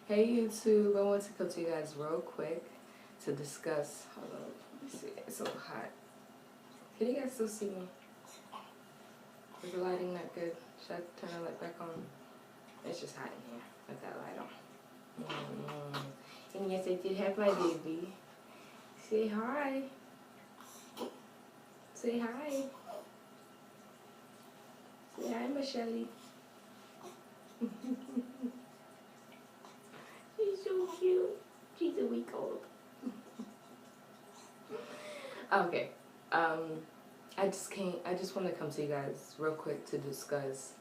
Hey YouTube, I want to come to you guys real quick to discuss, hold on, let me see, it's so hot. Can you guys still see me? Is the lighting not good? Should I turn the light back on? It's just hot in here with that light on. And yes, I did have my baby. Say hi. Say hi. Say hi, Michelle. She's so cute. She's a week old. Okay. I just want to come to you guys real quick to discuss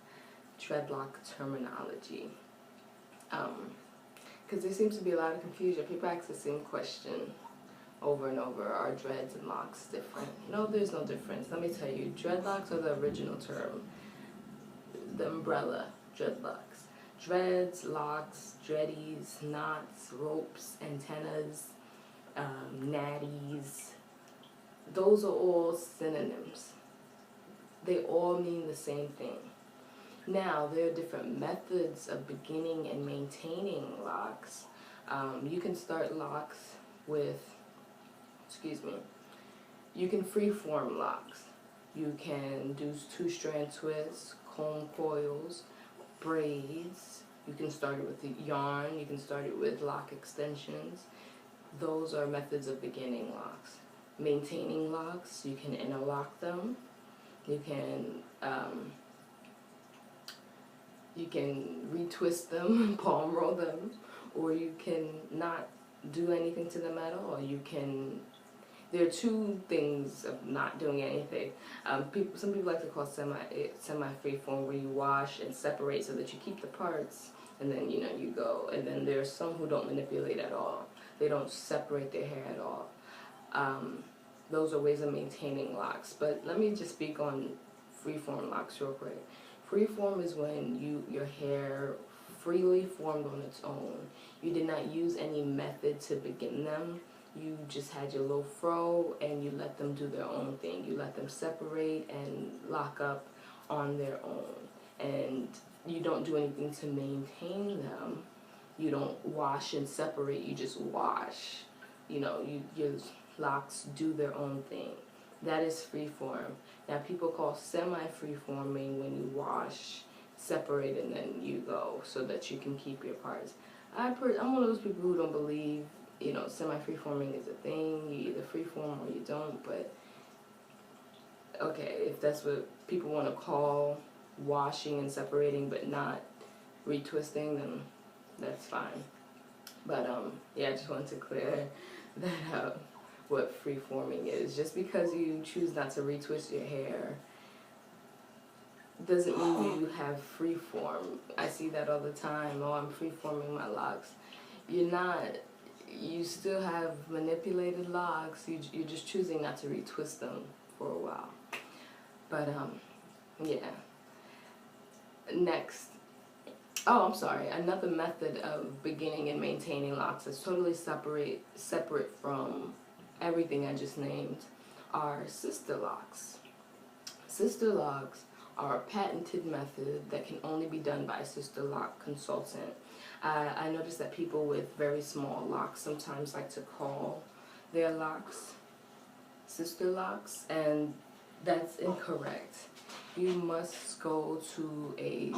dreadlock terminology. Because there seems to be a lot of confusion. People ask the same question over and over. Are dreads and locks different? No, there's no difference. Let me tell you, dreadlocks are the original term. The umbrella, dreadlocks. Dreads, locks, dreadies, knots, ropes, antennas, natties. Those are all synonyms. They all mean the same thing. Now, there are different methods of beginning and maintaining locks. You can start locks with, you can free-form locks. You can do two-strand twists, comb coils, braids. You can start it with the yarn. You can start it with lock extensions. Those are methods of beginning locks. Maintaining locks, you can interlock them. You can retwist them, palm roll them, or you can not do anything to them at all. There are two things of not doing anything. Some people like to call semi freeform, where you wash and separate so that you keep the parts, and then you go. And then there's some who don't manipulate at all. They don't separate their hair at all. Those are ways of maintaining locks. But let me just speak on freeform locks real quick. Freeform is when your hair freely formed on its own. You did not use any method to begin them. You just had your little fro and you let them do their own thing. You let them separate and lock up on their own. And you don't do anything to maintain them. You don't wash and separate, you just wash. Your locks do their own thing. That is freeform. Now, people call semi-freeforming when you wash, separate, and then you go so that you can keep your parts. I'm one of those people who don't believe, semi-freeforming is a thing. You either freeform or you don't, but okay, if that's what people want to call washing and separating but not retwisting, then that's fine. But yeah, I just wanted to clear that up, what freeforming is. Just because you choose not to retwist your hair doesn't mean you have freeform. I see that all the time. Oh, I'm freeforming my locks. You're not. You still have manipulated locks. You're just choosing not to retwist them for a while. But yeah. Next. Oh, I'm sorry. Another method of beginning and maintaining locks is totally separate from everything I just named are sister locks. Sister locks are a patented method that can only be done by a sister lock consultant. I noticed that people with very small locks sometimes like to call their locks sister locks, and that's incorrect. You must go to a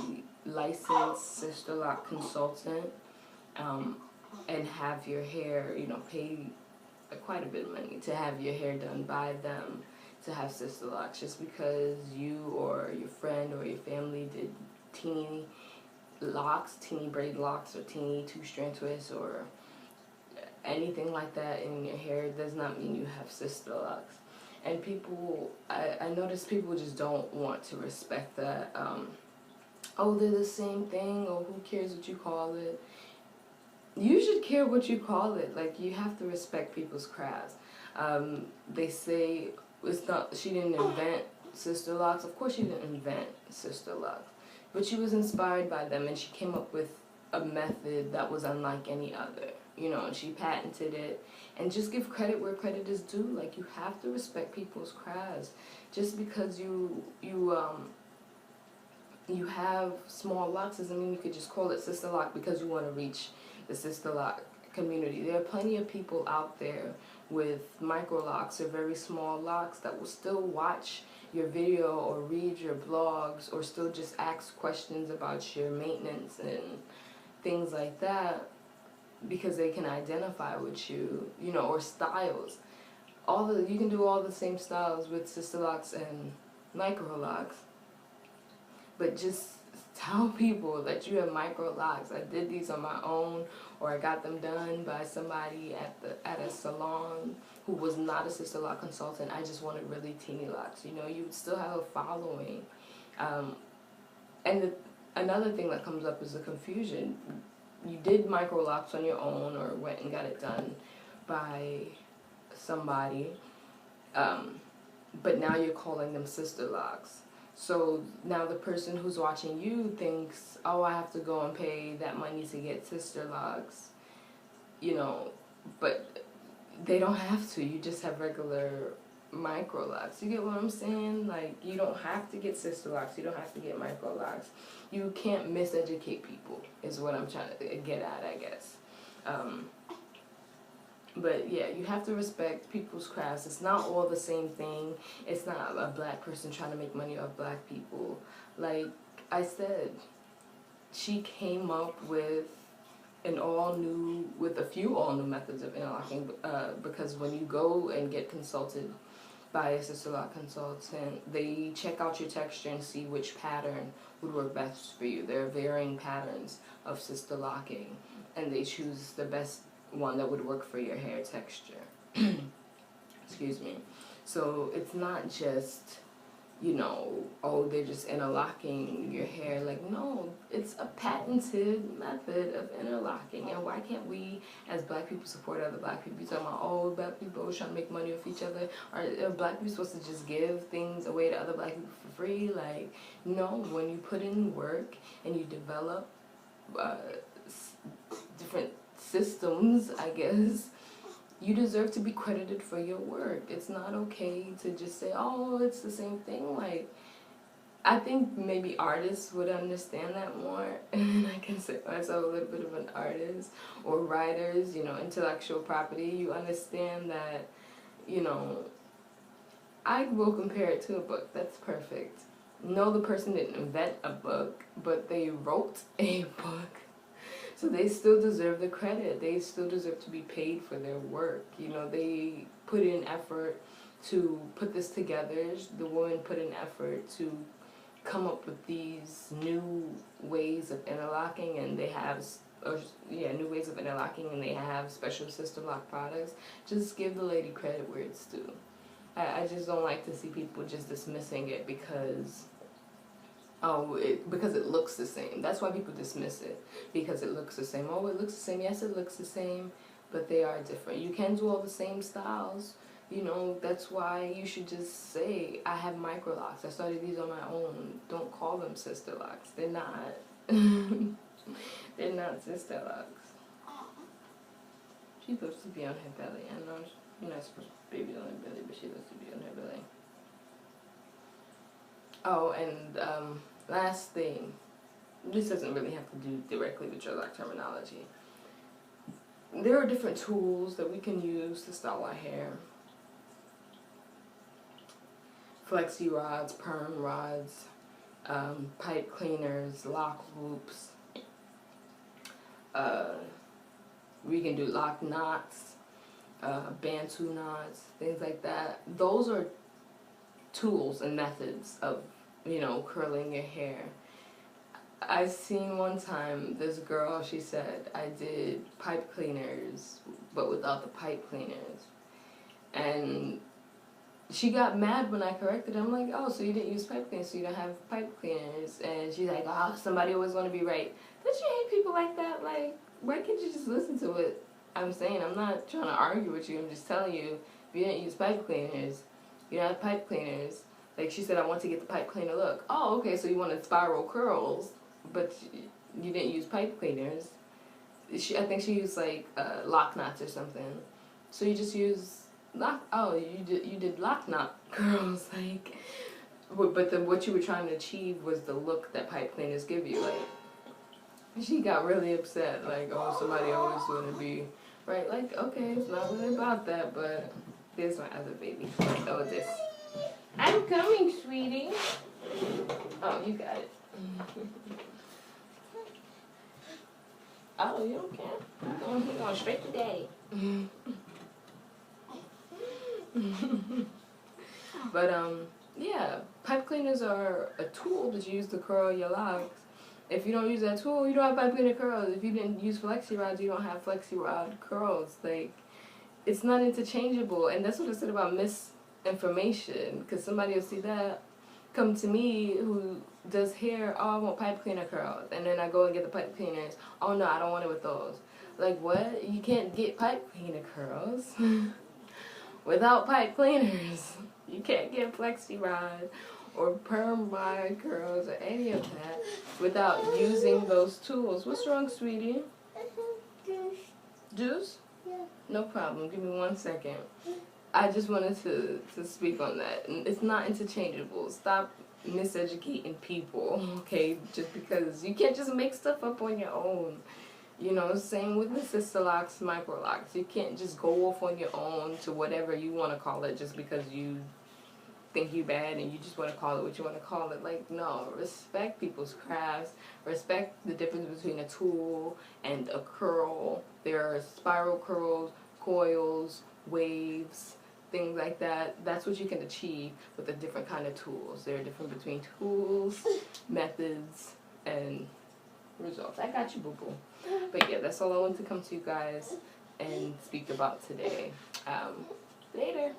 licensed sister lock consultant and have your hair, pay quite a bit of money to have your hair done by them to have sister locks. Just because you or your friend or your family did teeny locks, teeny braid locks, or teeny two-strand twists or anything like that in your hair does not mean you have sister locks. And people, I notice people just don't want to respect that. Oh, they're the same thing, or who cares what you call it? You should care what you call it. Like, you have to respect people's crafts. They say she didn't invent sister locks. Of course she didn't invent sister locks. But she was inspired by them, and she came up with a method that was unlike any other. And she patented it. And just give credit where credit is due. Like, you have to respect people's crafts. Just because you you have small locks doesn't mean you could just call it sister lock because you want to reach the sister lock community. There are plenty of people out there with micro locks or very small locks that will still watch your video or read your blogs or still just ask questions about your maintenance and things like that because they can identify with you, you know, or styles. You can do all the same styles with sister locks and micro locks, but just tell people that you have micro locks. I did these on my own, or I got them done by somebody at a salon who was not a sister lock consultant. I just wanted really teeny locks. You know, you would still have a following. Another thing that comes up is the confusion. You did micro locks on your own or went and got it done by somebody, but now you're calling them sister locks. So now the person who's watching you thinks, oh, I have to go and pay that money to get sister locks, you know, but they don't have to. You just have regular micro locks. You get what I'm saying? Like, you don't have to get sister locks. You don't have to get micro locks. You can't miseducate people is what I'm trying to get at, I guess. But yeah, you have to respect people's crafts. It's not all the same thing. It's not a black person trying to make money off black people. Like I said, she came up with a few all new methods of interlocking, because when you go and get consulted by a sister lock consultant, they check out your texture and see which pattern would work best for you. There are varying patterns of sister locking, and they choose the best one that would work for your hair texture. Excuse me. So it's not just, you know, oh, they're just interlocking your hair. Like, no, it's a patented method of interlocking. And why can't we, as black people, support other black people? You talking about, oh, black people are trying to make money off each other? Are black people supposed to just give things away to other black people for free? Like, no, when you put in work and you develop different systems, I guess, you deserve to be credited for your work. It's not okay to just say, oh, it's the same thing. Like, I think maybe artists would understand that more, and I consider myself a little bit of an artist, or writers, you know, intellectual property. You understand that, you know, I will compare it to a book. That's perfect. No, the person didn't invent a book, but they wrote a book. So they still deserve the credit. They still deserve to be paid for their work. You know, they put in effort to put this together. The woman put in effort to come up with these new ways of interlocking, and they have, new ways of interlocking, and they have special sister lock products. Just give the lady credit where it's due. I just don't like to see people just dismissing it because because it looks the same. That's why people dismiss it, because it looks the same. Oh, it looks the same. Yes, it looks the same, but they are different. You can do all the same styles. You know, that's why you should just say, I have micro locks. I started these on my own. Don't call them sister locks. They're not. They're not sister locks. She loves to be on her belly. I know you're not supposed to be on her belly, but she loves to be on her belly. Oh, and last thing, this doesn't really have to do directly with Dreadlock Terminology. There are different tools that we can use to style our hair. Flexi rods, perm rods, pipe cleaners, lock loops. We can do lock knots, bantu knots, things like that. Those are tools and methods of, you know, curling your hair. I seen one time this girl, she said, I did pipe cleaners but without the pipe cleaners, and she got mad when I corrected her. I'm like, oh, so you didn't use pipe cleaners, so you don't have pipe cleaners? And she's like, oh, somebody always want to be right. Don't you hate people like that? Like, why can't you just listen to what I'm saying? I'm not trying to argue with you. I'm just telling you, if you didn't use pipe cleaners, you don't have pipe cleaners. Like she said, I want to get the pipe cleaner look. Oh, okay, so you wanted spiral curls, but you didn't use pipe cleaners. I think she used like lock knots or something. So you just use you did lock knot curls. Like, But then what you were trying to achieve was the look that pipe cleaners give you. Like, she got really upset. Like, oh, somebody always want to be right. Like, okay, it's not really about that, but there's my other baby. Oh, this. I'm coming, sweetie. Oh, you got it. Oh, you don't care? You're going straight to daddy. But, yeah, pipe cleaners are a tool that you use to curl your locks. If you don't use that tool, you don't have pipe cleaner curls. If you didn't use flexi rods, you don't have flexi rod curls. Like, it's not interchangeable. And that's what I said about misinformation. Because somebody will see that, come to me who does hair, oh, I want pipe cleaner curls. And then I go and get the pipe cleaners. Oh, no, I don't want it with those. Like, what? You can't get pipe cleaner curls without pipe cleaners. You can't get flexi rod or perm rod curls or any of that without using those tools. What's wrong, sweetie? Juice. Juice? Yeah. No problem. Give me 1 second. I just wanted to speak on that. It's not interchangeable. Stop miseducating people, okay? Just because you can't just make stuff up on your own. You know, same with the sister locks, micro locks. You can't just go off on your own to whatever you want to call it just because you think you bad and you just want to call it what you want to call it. Like, no, respect people's crafts. Respect the difference between a tool and a curl. There are spiral curls, coils, waves, things like that. That's what you can achieve with a different kind of tools. There are different between tools, methods, and results. I got you, boo-boo. But yeah, that's all I wanted to come to you guys and speak about today. Later.